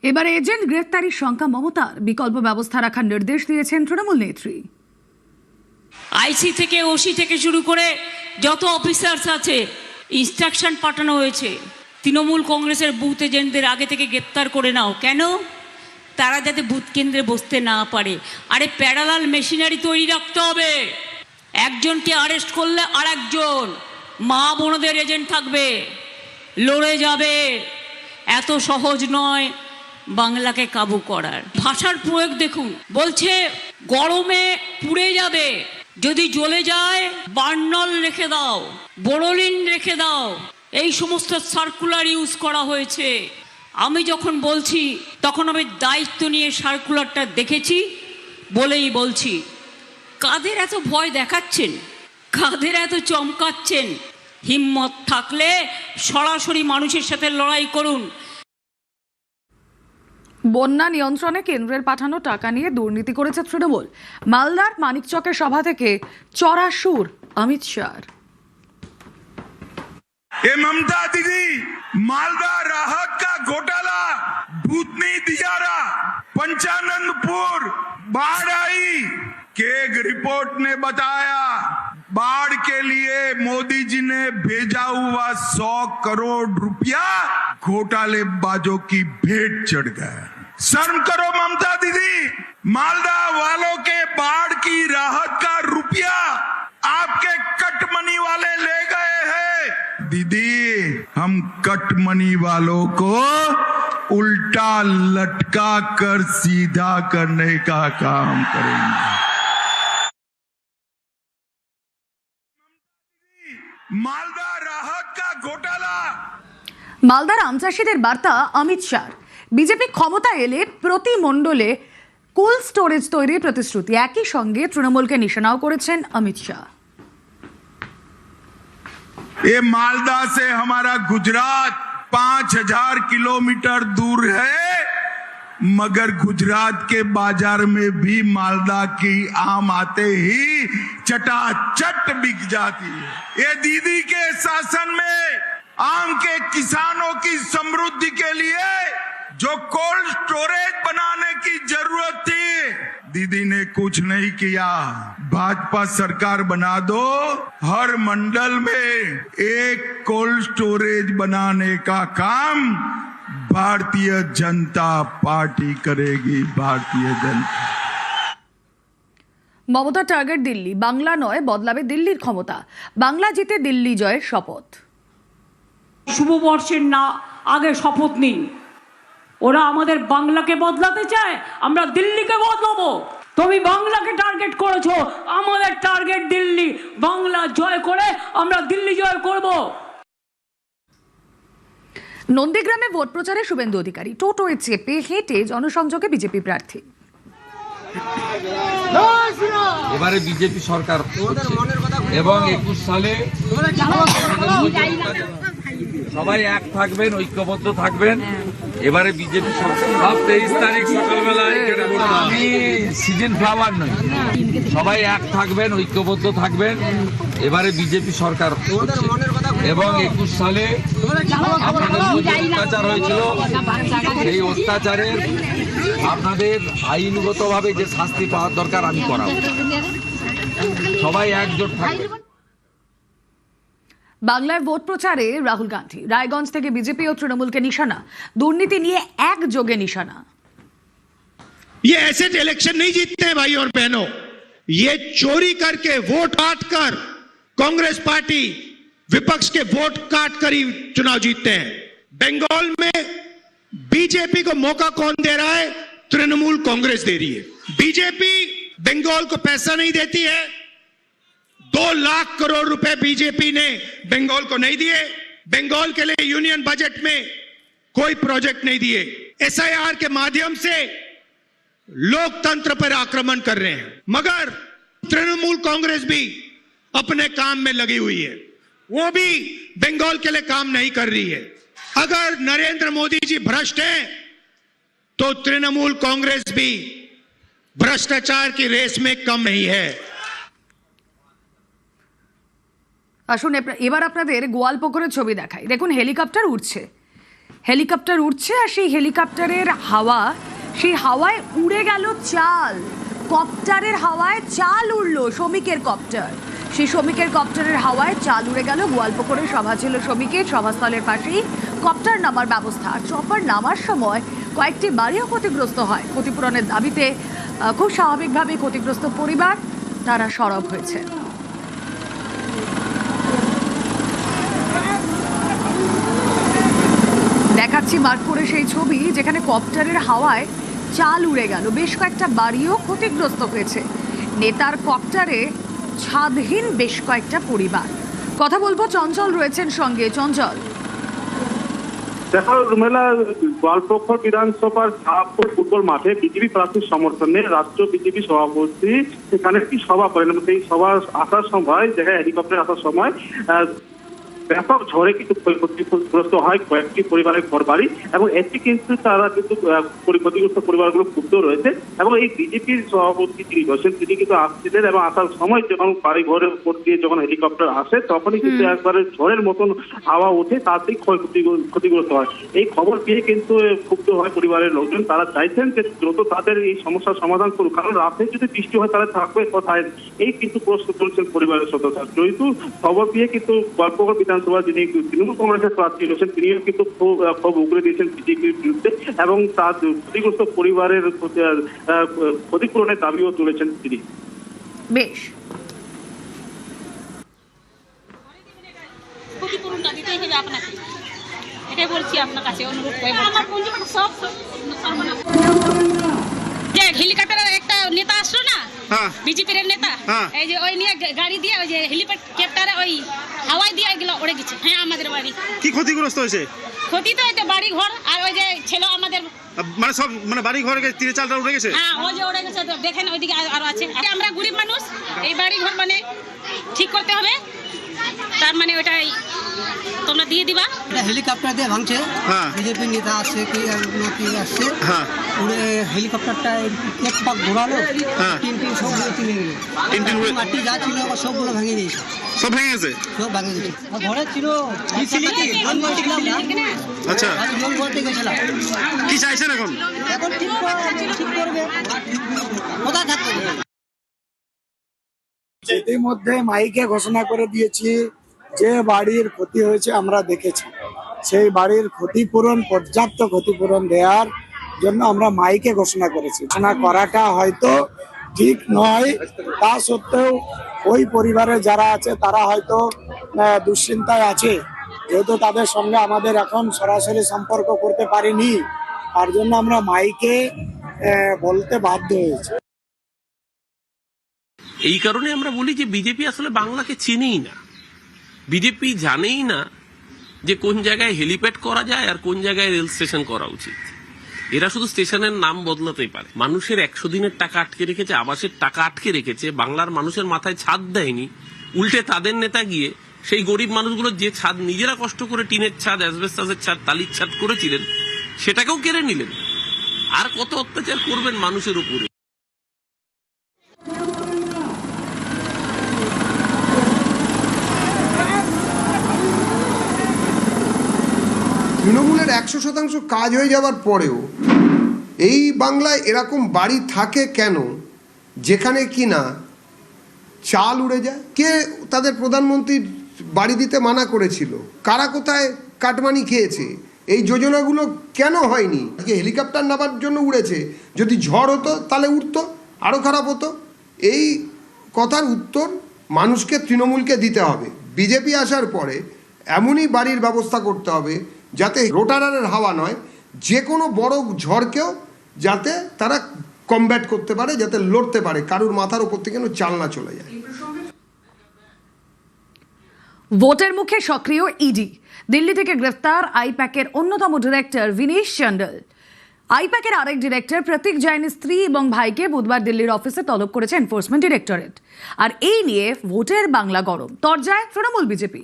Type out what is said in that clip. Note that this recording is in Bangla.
এবার এজেন্ট গ্রেফতারির শঙ্কা মমতার, বিকল্প ব্যবস্থা রাখার নির্দেশ দিয়েছেন তৃণমূল নেত্রী। আইসি থেকে ওসি থেকে শুরু করে যত অফিসার্স আছে ইনস্ট্রাকশন পাঠানো হয়েছে তৃণমূল কংগ্রেসের বুথ এজেন্টদের আগে থেকে গ্রেপ্তার করে নাও। কেন? তারা যাতে বুথ কেন্দ্রে বসতে না পারে। আরে প্যারালাল মেশিনারি তৈরি রাখতে হবে। একজনকে আরেস্ট করলে আর একজন মা বোনদের এজেন্ট থাকবে, লড়ে যাবে। এত সহজ নয় বাংলাকে কাবু করার। ভাষার প্রয়োগ দেখুন, বলছে গরমে পুড়ে যাবে, যদি জ্বলে যায় বার্নল রেখে দাও, বোরোলিন রেখে দাও। এই সমস্ত সার্কুলার ইউজ করা হয়েছে। আমি যখন বলছি তখন আমি দায়িত্ব নিয়ে সার্কুলারটা দেখেছি বলেই বলছি। কাদের এত ভয় দেখাচ্ছেন, কাদের এত চমকাচ্ছেন? হিম্মত থাকলে সরাসরি মানুষের সাথে লড়াই করুন। বন্যা নিয়ন্ত্রণে কেন্দ্রের পাঠানো টাকা নিয়ে দুর্নীতি করেছে তৃণমূল। মালদার মানিকচকের সভা থেকে চড়া সুর অমিত শাহ। ये ममता दीदी, मालदा राहत का घोटाला, भूतनी दियारा, पंचानंदपुर बाढ़ आई। केग रिपोर्ट ने बताया बाढ़ के लिए मोदी जी ने भेजा हुआ 100 करोड़ रुपया घोटालेबाजों की भेंट चढ़ गया। शर्म करो ममता दीदी, मालदा वालों के बाढ़ की राहत का रुपया आपके कट मनी वाले ले गए हैं। दीदी, हम कट मनी वालों को उल्टा लटका कर सीधा करने का काम करेंगे। मालदा राहत का घोटाला। মালদার আম চাষিদের বার্তা অমিত শাহ। বিজেপি ক্ষমতা এলে প্রতি মণ্ডলে কোল্ড স্টোরেজ তৈরির প্রতিশ্রুতি। একই সঙ্গে তৃণমূলকে নিশানাও করেছেন অমিত শাহ। ये मालदा से हमारा गुजरात 5000 किलोमीटर दूर है, मगर गुजरात के बाजार में भी मालदा की आम आते ही चटाचट बिक जाती है। ये दीदी के शासन में आम के किसानों की समृद्धि के लिए जो कोल्ड स्टोरेज बनाने की जरूरत थी, दीदी ने कुछ नहीं किया। भाजपा सरकार बना दो, हर मंडल में एक कोल्ड स्टोरेज बनाने का काम भारतीय जनता पार्टी करेगी। भारतीय जनता। মমতা টার্গেট দিল্লি, বাংলা নয় বদলাবে দিল্লির ক্ষমতা। বাংলা জিতে দিল্লি জয়ের শপথ। শুভবর্ষের না আগে শপথ নিন। ওরা আমাদের বাংলাকে বদলাতে চায়, আমরা দিল্লিকে বদলাবো। তুমি বাংলাকে টার্গেট করেছো, আমাদের টার্গেট দিল্লি। বাংলা জয় করে আমরা দিল্লি জয় করব। নন্দীগ্রামে ভোট প্রচারে শুভেন্দু অধিকারী, টোটোয় চেপে হেঁটে জনসংযোগে বিজেপি প্রার্থী। এবারে বিজেপি সরকার এবং 21 সালে সবাই এক থাকবেন, ঐক্যবদ্ধ থাকবেন। এবারে বিজেপি সরকার 23 তারিখ সকালবেলায় আমি সিজন ফ্লাওয়ার নই, সবাই এক থাকবেন, ঐক্যবদ্ধ থাকবেন। এবারে বিজেপি সরকার এবং 21 সালে আপনাদের অত্যাচার হয়েছিল, সেই অত্যাচারের আপনাদের আইনগতভাবে যে শাস্তি পাওয়ার দরকার আমি করাবো। সবাই একজোট থাকবে। বাংলায় ভোট প্রচারে রাহুল গান্ধী, রায়গঞ্জ থেকে বিজেপি ও তৃণমূলকে নিশানা, দুর্নীতি নিয়ে একযোগে নিশানা। ये ऐसे इलेक्शन नहीं जीतते हैं भाई और बहनों, ये चोरी करके वोट काट कर कांग्रेस पार्टी विपक्ष के वोट काट कर ही चुनाव जीतते हैं। बंगाल में बीजेपी को मौका कौन दे रहा है? तृणमूल कांग्रेस दे रही है। बीजेपी बंगाल को पैसा नहीं देती है। 2 लाख करोड़ रुपए बीजेपी ने बंगाल को नहीं दिए। बंगाल के लिए यूनियन बजट में कोई प्रोजेक्ट नहीं दिए। एसआईआर के माध्यम से लोकतंत्र पर आक्रमण कर रहे हैं। मगर तृणमूल कांग्रेस भी अपने काम में लगी हुई है, वो भी बंगाल के लिए काम नहीं कर रही है। अगर नरेंद्र मोदी जी भ्रष्ट हैं तो तृणमूल कांग्रेस भी भ्रष्टाचार की रेस में कम नहीं है। আসুন এবার আপনাদের গোয়ালপুকুরের ছবি দেখাই। দেখুন হেলিকপ্টার উঠছে, হেলিকপ্টার উঠছে আর সেই হেলিকপ্টারের হাওয়া, সেই হাওয়ায় উড়ে গেল চাল। কপ্টারের হাওয়ায় চাল উড়লো, শ্রমিকের কপ্টার। সেই শ্রমিকের কপ্টারের হাওয়ায় চাল উড়ে গেল। গোয়ালপুকুরে সভা ছিল শ্রমিকের, সভাস্থলের পাশেই কপ্টার নামার ব্যবস্থা। চপার নামার সময় কয়েকটি বাড়িও ক্ষতিগ্রস্ত হয়। ক্ষতিপূরণের দাবিতে খুব স্বাভাবিকভাবে ক্ষতিগ্রস্ত পরিবার তারা সরব হয়েছে। দেখাচ্ছি মার্কপুরে সেই ছবি যেখানে কপ্টারের হাওয়ায় চাল উড়ে গেল। বেশ কয়েকটা বাড়িও ক্ষতিগ্রস্ত হয়েছে। নেতার কপ্টারে ছাদহীন বেশ কয়েকটা পরিবার। কথা বলবো, চঞ্চল রয়েছেন সঙ্গে। চঞ্চল, দেখো রুমেলা, গোয়ালপুকুর বিধানসভার শাহপুর ফুটবল মাঠে বিজেপি প্রার্থীর সমর্থনে রাজ্য বিজেপি সভাপতি এখানে একটি সভা করেন এবং সেই সভা আসার সময় জায়গায় হেলিকপ্টার আসার সময় ব্যাপক ঝড়ে কিন্তু ক্ষতিগ্রস্ত হয় কয়েকটি পরিবারের ঘর বাড়ি, এবং এটি কিন্তু তারা কিন্তু ক্ষতিগ্রস্ত পরিবারগুলো ক্ষুব্ধ রয়েছে। এবং এই বিজেপির সভাপতি যিনি বসেন তিনি কিন্তু আসছিলেন এবং আসার সময় যখন বাড়ি ঘরের উপর দিয়ে যখন হেলিকপ্টার আসে তখনই কিন্তু একবারে ঝড়ের মতন হাওয়া ওঠে, তাতেই ক্ষতিগ্রস্ত হয়। এই খবর পেয়ে কিন্তু ক্ষুব্ধ হয় পরিবারের লোকজন। তারা চাইছেন যে দ্রুত তাদের এই সমস্যার সমাধান করুক, কারণ রাতে যদি বৃষ্টি হয় তাহলে থাকবে কোথায়, এই কিন্তু প্রশ্ন তুলছেন পরিবারের সদস্য। যেহেতু খবর পেয়ে কিন্তু গোয়ালপুকুর বিধানসভা যিনি তৃণমূল কংগ্রেসের প্রার্থী রয়েছেন তিনিও কিন্তু ক্ষোভ উগরে দিয়েছেন বিজেপির বিরুদ্ধে এবং তার ক্ষতিগ্রস্ত পরিবারের ক্ষতিপূরণের দাবিও তুলেছেন তিনি। বেশ, ক্ষতিপূরণটা দিতেই হবে আপনাকে, এটাই বলছি আপনার কাছে অনুরোধ করে। সব যে হেলিকপ্টারের একটা নেতা আসলো না, বিজেপির নেতা, এই যে ওই নিয়ে গাড়ি দিয়ে ওই যে হেলিকপ্টারে ওই হাওয়ায় দিয়ে এগুলো উড়ে গেছে। হ্যাঁ, আমাদের বাড়ি কি ক্ষতিগ্রস্ত হয়েছে? ক্ষতি তো এই বাড়ি ঘর আর ওই যে ছিল আমাদের, মানে সব মানে বাড়ি ঘরে তীরে চালটা উড়ে গেছে। হ্যাঁ ওই যে উড়ে গেছে, দেখেন ওইদিকে আরো আছে। আমরা গরিব মানুষ, এই বাড়ি ঘর মানে ঠিক করতে হবে, তার মানে ওইটাই তোমরা দিয়ে দিবা। এটা হেলিকপ্টার দিয়ে ভাঙছে, বিজেপি নেতা আসছে কি আসছে, উড়ে হেলিকপ্টারটা এক পাক ঘোরালো, টিন সবগুলো তুলে নিল, মাটি যা ছিল সবগুলো ভেঙে দিয়েছে। সব ভেঙে গেছে? সব ভেঙে দিয়েছে। ঘরে ছিল আচ্ছা, লোন বলতে গেছিলাম। কি চাইছেন এখন? এখন ঠিক করবে, কোথায় থাকবে? ইতিমধ্যে মাইকে ঘোষণা করে দিয়েছি যে বাড়ির ক্ষতি হয়েছে আমরা দেখেছি, সেই বাড়ির ক্ষতিপূরণ, পর্যাপ্ত ক্ষতিপূরণ দেওয়ার জন্য আমরা মাইকে ঘোষণা করেছি। ঘোষণা করাটা হয়তো ঠিক নয়, তা সত্ত্বেও ওই পরিবারে যারা আছে তারা হয়তো দুশ্চিন্তায় আছে, যেহেতু তাদের সঙ্গে আমাদের এখন সরাসরি সম্পর্ক করতে পারিনি, তার জন্য আমরা মাইকে বলতে বাধ্য হয়েছি। এই কারণে আমরা বলি যে বিজেপি আসলে বাংলাকে চিনেই না, বিজেপি জানেই না যে কোন জায়গায় হেলিপ্যাড করা যায় আর কোন জায়গায় রেল স্টেশন করা উচিত। এরা শুধু স্টেশনের নাম বদলাতেই পারে। মানুষের 100 দিনের টাকা আটকে রেখেছে, আবাসের টাকা আটকে রেখেছে, বাংলার মানুষের মাথায় ছাদ দেয়নি। উল্টে তাদের নেতা গিয়ে সেই গরিব মানুষগুলো যে ছাদ নিজেরা কষ্ট করে টিনের ছাদ, অ্যাসবেস্টাসের ছাদ, টালির ছাদ করেছিলেন সেটাকেও কেড়ে নিলেন। আর কত অত্যাচার করবেন মানুষের উপরে? তৃণমূলের 100% কাজ হয়ে যাওয়ার পরেও এই বাংলায় এরকম বাড়ি থাকে কেন যেখানে কি না চাল উড়ে যায়? কে তাদের প্রধানমন্ত্রী বাড়ি দিতে মানা করেছিল? কারা কোথায় কাটমানি খেয়েছে? এই যোজনাগুলো কেন হয়নি? হেলিকপ্টার নামার জন্য উড়েছে, যদি ঝড় হতো তাহলে উঠতো, আরও খারাপ হতো। এই কথার উত্তর মানুষকে, তৃণমূলকে দিতে হবে। বিজেপি আসার পরে এমনই বাড়ির ব্যবস্থা করতে হবে যাতে রোটারের হাওয়া নয়, যে কোনো বড় ঝড়কেও যাতে তারা কমব্যাট করতে পারে, যাতে লড়তে পারে, কারুর মাথার উপর থেকে যেন চাল না চলে যায়। ভোটের মুখে সক্রিয় ইডি। দিল্লি থেকে গ্রেফতার আইপ্যাকের অন্যতম ডিরেক্টর বিনেশ চান্ডল। আইপ্যাকের আরেক ডিরেক্টর প্রতীক জৈনের স্ত্রী এবং ভাইকে বুধবার দিল্লির অফিসে তলব করেছে এনফোর্সমেন্ট ডিরেক্টরেট। আর এই নিয়ে ভোটের বাংলা গরম, তরজায় তৃণমূল বিজেপি।